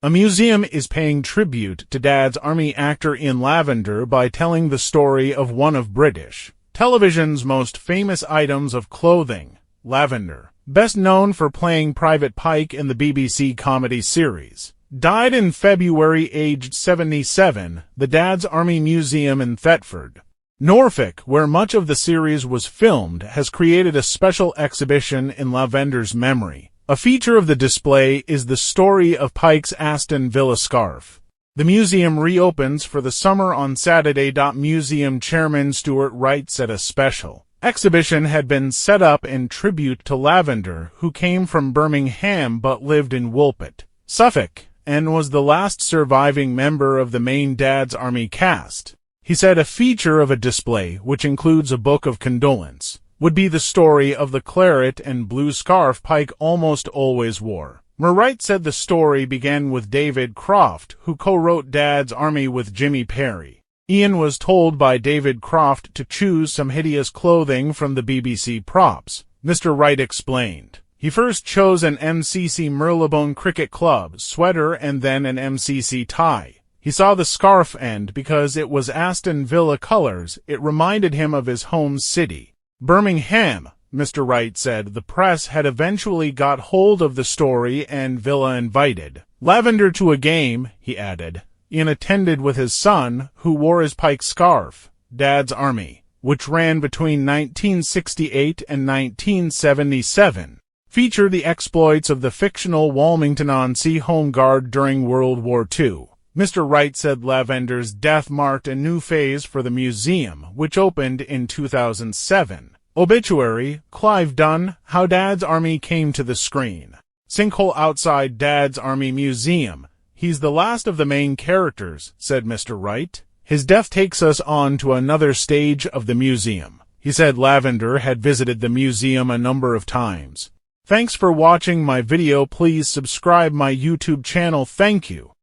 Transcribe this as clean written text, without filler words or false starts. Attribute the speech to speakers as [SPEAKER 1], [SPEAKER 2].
[SPEAKER 1] A museum is paying tribute to Dad's Army actor Ian Lavender by telling the story of one of British television's most famous items of clothing, Lavender, best known for playing Private Pike in the BBC comedy series. Died in February aged 77, the Dad's Army Museum in Thetford, Norfolk, where much of the series was filmed, has created a special exhibition in Lavender's memory. A feature of the display is the story of Pike's Aston Villa scarf. The museum reopens for the summer on Saturday.Museum chairman Stuart Wright said a special exhibition had been set up in tribute to Lavender, who came from Birmingham but lived in Woolpit, Suffolk, and was the last surviving member of the main Dad's Army cast. He said a feature of a display, which includes a book of condolence, would be the story of the claret and blue scarf Pike almost always wore. Wright said the story began with David Croft, who co-wrote Dad's Army with Jimmy Perry. Ian was told by David Croft to choose some hideous clothing from the BBC props. Mr. Wright explained. He first chose an MCC Marylebone Cricket Club sweater and then an MCC tie. He saw the scarf and, because it was Aston Villa colors, it reminded him of his home city, Birmingham. Mr. Wright said the press had eventually got hold of the story and Villa invited Lavender to a game, he added. Ian attended with his son, who wore his Pike scarf. Dad's Army, which ran between 1968 and 1977, featured the exploits of the fictional Walmington-on-Sea Home Guard during World War II. Mr. Wright said Lavender's death marked a new phase for the museum, which opened in 2007. Obituary, Clive Dunn, How Dad's Army Came to the Screen. Sinkhole outside Dad's Army Museum. He's the last of the main characters, said Mr. Wright. His death takes us on to another stage of the museum. He said Lavender had visited the museum a number of times. Thanks for watching my video. Please subscribe my YouTube channel. Thank you.